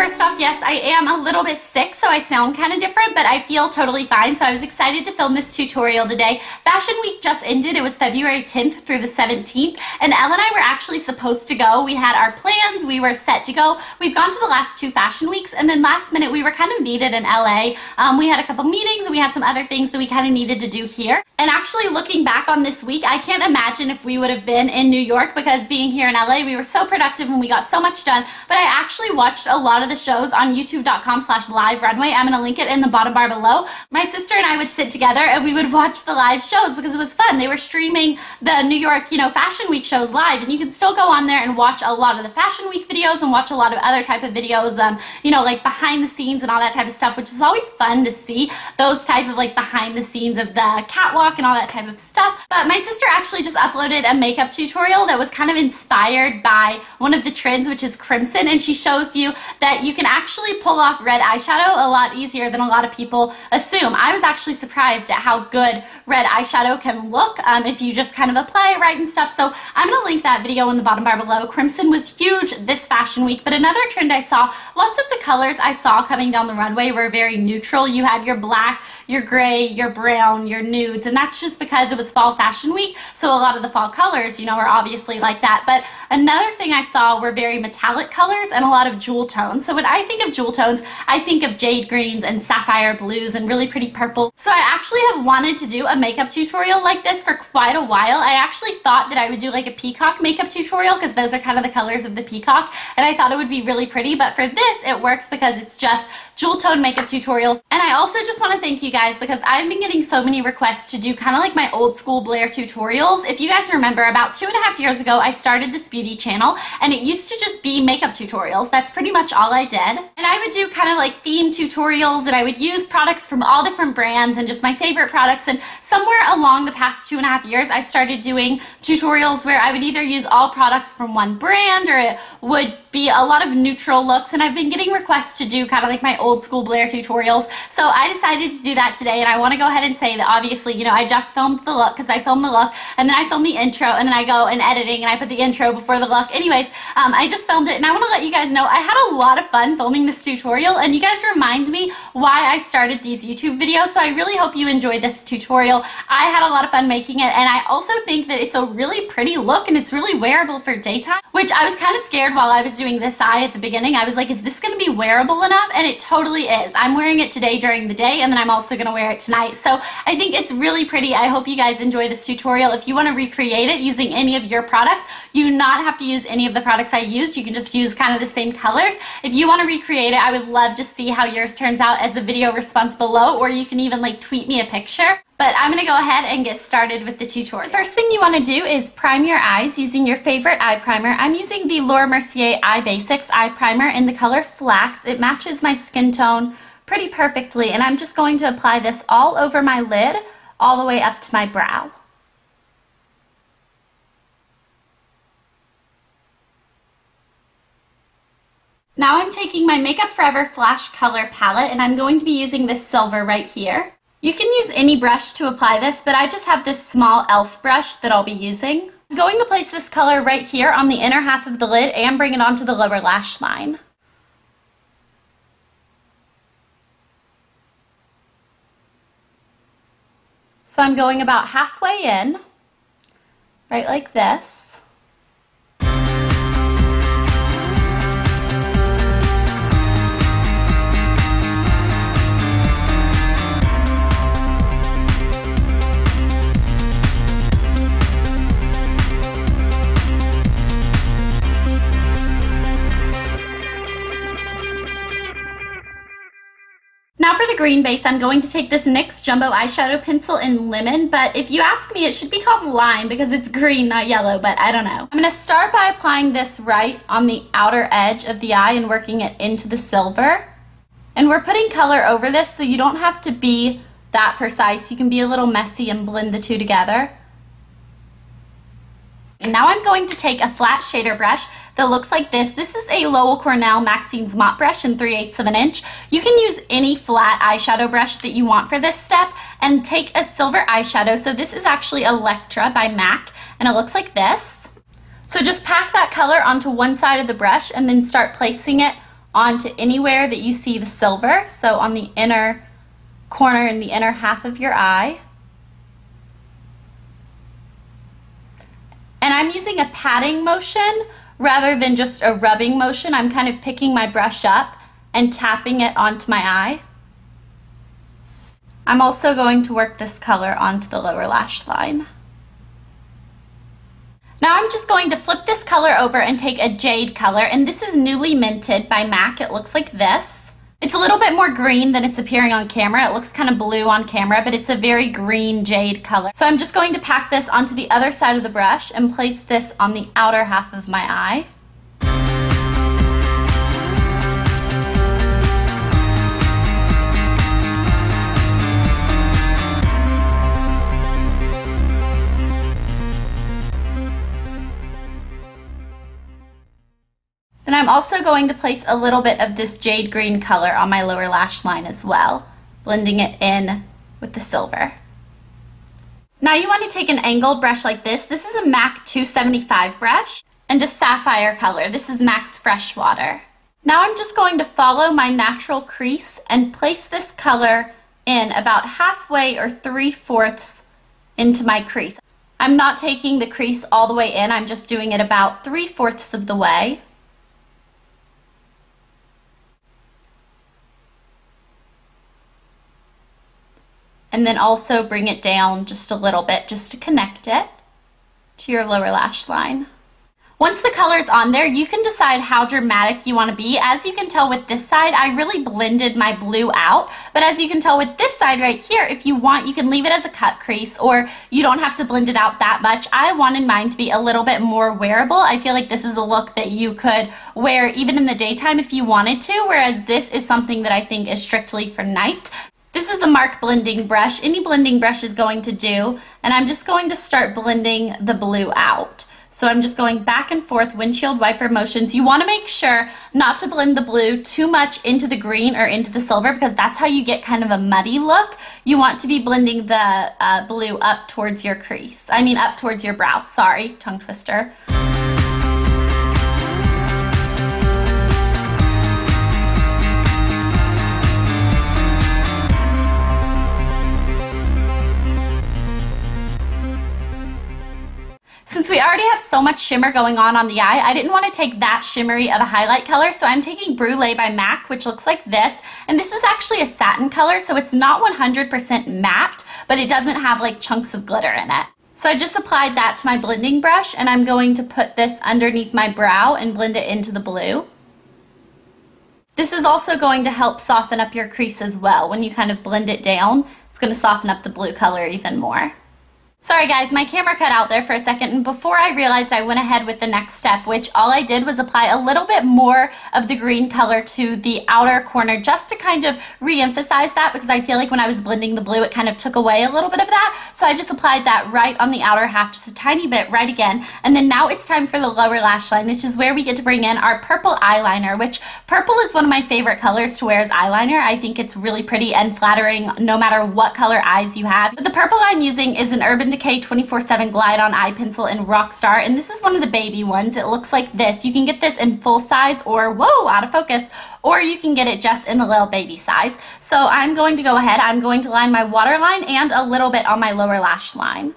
first off, yes, I am a little bit sick, so I sound kind of different, but I feel totally fine, so I was excited to film this tutorial today. Fashion Week just ended. It was February 10th through the 17th, and Elle and I were actually supposed to go. We had our plans. We were set to go. We've gone to the last 2 Fashion Weeks, and then last minute we were kind of needed in LA. We had a couple meetings, and we had some other things that we kind of needed to do here. And actually, looking back on this week, I can't imagine if we would have been in New York, because being here in LA, we were so productive and we got so much done. But I actually watched a lot of the shows on youtube.com/live runway. I'm going to link it in the bottom bar below. My sister and I would sit together and we would watch the live shows because it was fun. They were streaming the New York, Fashion Week shows live, and you can still go on there and watch a lot of the Fashion Week videos and watch a lot of other type of videos, like behind the scenes and all that type of stuff, which is always fun to see, those type of like behind the scenes of the catwalk and all that type of stuff. But my sister actually just uploaded a makeup tutorial that was kind of inspired by one of the trends, which is crimson, and she shows you that you can actually pull off red eyeshadow a lot easier than a lot of people assume. I was actually surprised at how good red eyeshadow can look if you just kind of apply it right and stuff. So I'm going to link that video in the bottom bar below. Crimson was huge this Fashion Week, but another trend I saw, lots of the colors I saw coming down the runway were very neutral. You had your black, your gray, your brown, your nudes, and that's just because it was Fall Fashion Week, so a lot of the fall colors, are obviously like that. But another thing I saw were very metallic colors and a lot of jewel tones. So when I think of jewel tones, I think of jade greens and sapphire blues and really pretty purple. So I actually have wanted to do a makeup tutorial like this for quite a while. I actually thought that I would do like a peacock makeup tutorial because those are kind of the colors of the peacock, and I thought it would be really pretty, but for this it works because it's just jewel tone makeup tutorials. And I also just want to thank you guys because I've been getting so many requests to do kind of like my old school Blair tutorials. If you guys remember, about 2.5 years ago I started this beauty channel, and it used to just be makeup tutorials. That's pretty much all I did. And I would do kind of like theme tutorials, and I would use products from all different brands and just my favorite products. And somewhere along the past 2.5 years I started doing tutorials where I would either use all products from one brand, or it would be a lot of neutral looks, and I've been getting requests to do kind of like my old school Blair tutorials. So I decided to do that today, and I want to go ahead and say that obviously, I just filmed the look because I filmed the look, and then I filmed the intro, and then I go in editing and I put the intro before the look. Anyways, I just filmed it, and I want to let you guys know I had a lot of fun filming this tutorial, and you guys remind me why I started these YouTube videos, so I really hope you enjoyed this tutorial. I had a lot of fun making it, and I also think that it's a really pretty look, and it's really wearable for daytime, which I was kind of scared while I was doing this eye at the beginning. I was like, is this going to be wearable enough? And it totally is. I'm wearing it today during the day, and then I'm also going to wear it tonight. So I think it's really pretty. I hope you guys enjoy this tutorial. If you want to recreate it using any of your products, you do not have to use any of the products I used. You can just use kind of the same colors. If you want to recreate it, I would love to see how yours turns out as a video response below, or you can even like tweet me a picture. But I'm going to go ahead and get started with the tutorial. The first thing you want to do is prime your eyes using your favorite eye primer. I'm using the Laura Mercier Eye Basics eye primer in the color Flax. It matches my skin tone pretty perfectly, and I'm just going to apply this all over my lid, all the way up to my brow. Now I'm taking my Makeup Forever Flash Color Palette, and I'm going to be using this silver right here. You can use any brush to apply this, but I just have this small e.l.f. brush that I'll be using. I'm going to place this color right here on the inner half of the lid and bring it onto the lower lash line. So I'm going about halfway in, right like this. Now for the green base, I'm going to take this NYX Jumbo Eyeshadow Pencil in Lemon, but if you ask me, it should be called Lime because it's green, not yellow, but I don't know. I'm going to start by applying this right on the outer edge of the eye and working it into the silver. And we're putting color over this, so you don't have to be that precise. You can be a little messy and blend the two together. And now I'm going to take a flat shader brush that looks like this. This is a Lowell Cornell Maxine's mop brush in 3/8 of an inch. You can use any flat eyeshadow brush that you want for this step and take a silver eyeshadow. So this is actually Electra by MAC, and it looks like this. So just pack that color onto one side of the brush and then start placing it onto anywhere that you see the silver, so on the inner corner in the inner half of your eye. And I'm using a patting motion rather than just a rubbing motion. I'm kind of picking my brush up and tapping it onto my eye. I'm also going to work this color onto the lower lash line. Now I'm just going to flip this color over and take a jade color, and this is Newly Minted by MAC. It looks like this. It's a little bit more green than it's appearing on camera. It looks kind of blue on camera, but it's a very green jade color. So I'm just going to pack this onto the other side of the brush and place this on the outer half of my eye. Then I'm also going to place a little bit of this jade green color on my lower lash line as well, blending it in with the silver. Now you want to take an angled brush like this. This is a MAC 275 brush and a sapphire color. This is MAC's Freshwater. Now I'm just going to follow my natural crease and place this color in about halfway or 3/4 into my crease. I'm not taking the crease all the way in. I'm just doing it about 3/4 of the way. And then also bring it down just a little bit just to connect it to your lower lash line. Once the color's on there, you can decide how dramatic you want to be. As you can tell with this side, I really blended my blue out. But as you can tell with this side right here, if you want, you can leave it as a cut crease, or you don't have to blend it out that much. I wanted mine to be a little bit more wearable. I feel like this is a look that you could wear even in the daytime if you wanted to, whereas this is something that I think is strictly for night. This is a mark blending brush. Any blending brush is going to do, and I'm just going to start blending the blue out. So I'm just going back and forth, windshield wiper motions. You want to make sure not to blend the blue too much into the green or into the silver, because that's how you get kind of a muddy look. You want to be blending the blue up towards your crease. I mean up towards your brow. Sorry, tongue twister. Since we already have so much shimmer going on the eye, I didn't want to take that shimmery of a highlight color, so I'm taking Brulee by MAC, which looks like this. And this is actually a satin color, so it's not 100% matte, but it doesn't have like chunks of glitter in it. So I just applied that to my blending brush, and I'm going to put this underneath my brow and blend it into the blue. This is also going to help soften up your crease as well. When you kind of blend it down, it's going to soften up the blue color even more. Sorry guys, my camera cut out there for a second, and before I realized, I went ahead with the next step, which all I did was apply a little bit more of the green color to the outer corner just to kind of re-emphasize that, because I feel like when I was blending the blue, it kind of took away a little bit of that. So I just applied that right on the outer half, just a tiny bit right again. And then now it's time for the lower lash line, which is where we get to bring in our purple eyeliner, which purple is one of my favorite colors to wear as eyeliner. I think it's really pretty and flattering no matter what color eyes you have. But the purple I'm using is an Urban Decay 24/7 Glide On Eye Pencil in Rockstar, and this is one of the baby ones. It looks like this. You can get this in full size, or whoa, out of focus, or you can get it just in the little baby size. So I'm going to go ahead, I'm going to line my waterline and a little bit on my lower lash line.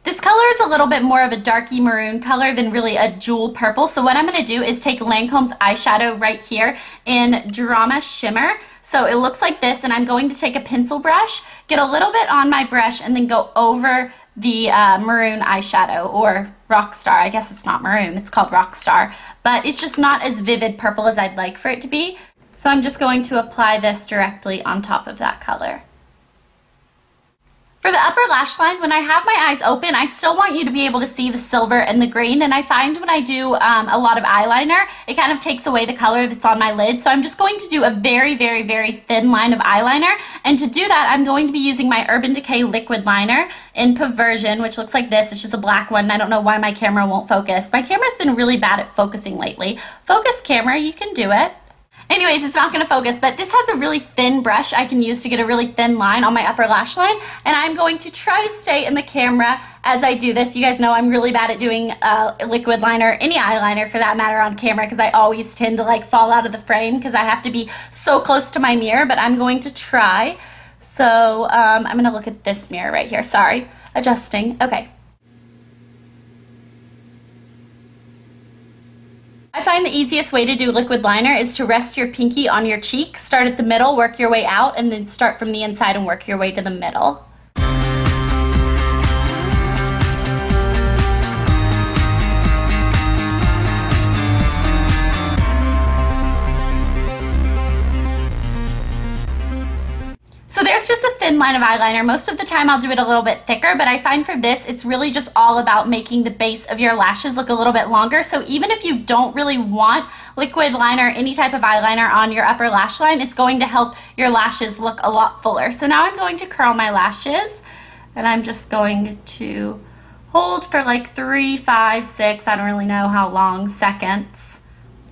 This color is a little bit more of a darky maroon color than really a jewel purple. So what I'm going to do is take Lancome's eyeshadow right here in Drama Shimmer. So it looks like this, and I'm going to take a pencil brush, get a little bit on my brush, and then go over the maroon eyeshadow, or Rockstar. I guess it's not maroon, it's called Rockstar. But it's just not as vivid purple as I'd like for it to be. So I'm just going to apply this directly on top of that color. For the upper lash line, when I have my eyes open, I still want you to be able to see the silver and the green, and I find when I do a lot of eyeliner, it kind of takes away the color that's on my lid. So I'm just going to do a very, very, very thin line of eyeliner, and to do that, I'm going to be using my Urban Decay liquid liner in Perversion, which looks like this. It's just a black one, and I don't know why my camera won't focus. My camera's been really bad at focusing lately. Focus, camera, you can do it. Anyways, it's not going to focus, but this has a really thin brush I can use to get a really thin line on my upper lash line, and I'm going to try to stay in the camera as I do this. You guys know I'm really bad at doing liquid liner, any eyeliner for that matter, on camera, because I always tend to like fall out of the frame because I have to be so close to my mirror, but I'm going to try. So I'm going to look at this mirror right here. Sorry, adjusting. Okay. I find the easiest way to do liquid liner is to rest your pinky on your cheek, start at the middle, work your way out, and then start from the inside and work your way to the middle. So there's just a thin line of eyeliner. Most of the time I'll do it a little bit thicker, but I find for this it's really just all about making the base of your lashes look a little bit longer. So even if you don't really want liquid liner, any type of eyeliner on your upper lash line, it's going to help your lashes look a lot fuller. So now I'm going to curl my lashes, and I'm just going to hold for like 3, 5, 6, I don't really know how long, seconds.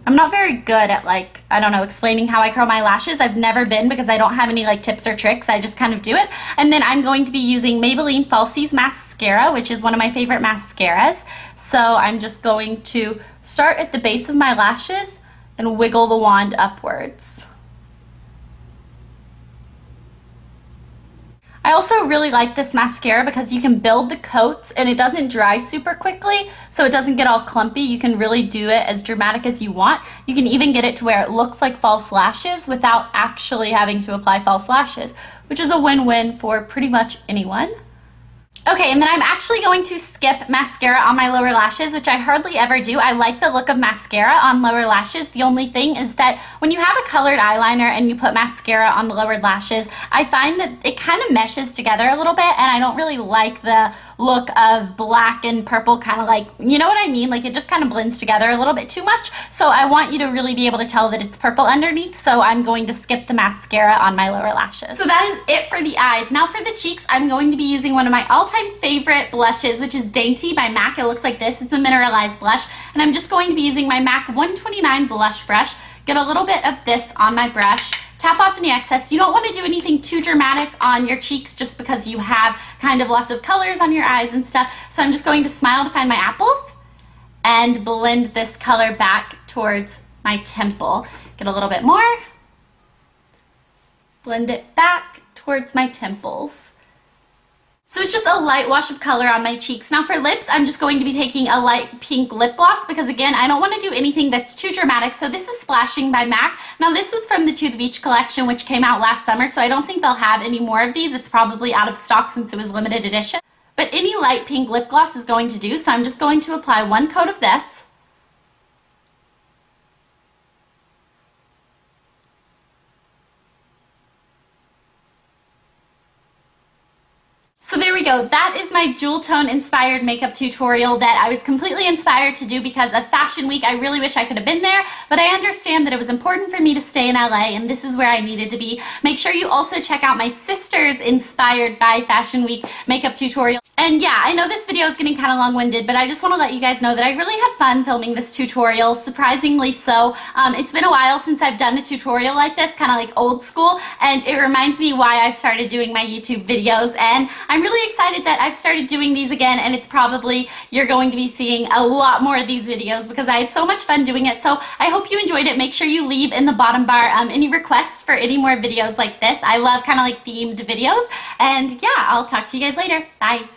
I'm not very good at like, I don't know, explaining how I curl my lashes. I've never been because I don't have any like tips or tricks. I just kind of do it. And then I'm going to be using Maybelline Falsies mascara, which is one of my favorite mascaras. So I'm just going to start at the base of my lashes and wiggle the wand upwards. I also really like this mascara because you can build the coats and it doesn't dry super quickly, so it doesn't get all clumpy. You can really do it as dramatic as you want. You can even get it to where it looks like false lashes without actually having to apply false lashes, which is a win-win for pretty much anyone. Okay, and then I'm actually going to skip mascara on my lower lashes, which I hardly ever do. I like the look of mascara on lower lashes. The only thing is that when you have a colored eyeliner and you put mascara on the lowered lashes, I find that it kind of meshes together a little bit, and I don't really like the look of black and purple, kind of like, you know what I mean? Like it just kind of blends together a little bit too much. So I want you to really be able to tell that it's purple underneath, so I'm going to skip the mascara on my lower lashes. So that is it for the eyes. Now for the cheeks, I'm going to be using one of my all-time favorite blushes, which is Dainty by MAC. It looks like this. It's a mineralized blush, and I'm just going to be using my MAC 129 blush brush. Get a little bit of this on my brush, tap off any excess. You don't want to do anything too dramatic on your cheeks just because you have kind of lots of colors on your eyes and stuff. So I'm just going to smile to find my apples and blend this color back towards my temple. Get a little bit more, blend it back towards my temples. So it's just a light wash of color on my cheeks. Now for lips, I'm just going to be taking a light pink lip gloss because again, I don't want to do anything that's too dramatic. So this is Splashing by MAC. Now this was from the To The Beach collection, which came out last summer, so I don't think they'll have any more of these. It's probably out of stock since it was limited edition. But any light pink lip gloss is going to do, so I'm just going to apply one coat of this. So there we go. That is my jewel tone inspired makeup tutorial that I was completely inspired to do because of Fashion Week. I really wish I could have been there, but I understand that it was important for me to stay in LA, and this is where I needed to be. Make sure you also check out my sister's inspired by Fashion Week makeup tutorial. And yeah, I know this video is getting kind of long-winded, but I just want to let you guys know that I really had fun filming this tutorial, surprisingly so. It's been a while since I've done a tutorial like this, kind of like old school, and it reminds me why I started doing my YouTube videos, and I'm really excited that I've started doing these again, and it's probably, you're going to be seeing a lot more of these videos because I had so much fun doing it. So I hope you enjoyed it. Make sure you leave in the bottom bar any requests for any more videos like this. I love kind of like themed videos, and yeah, I'll talk to you guys later. Bye.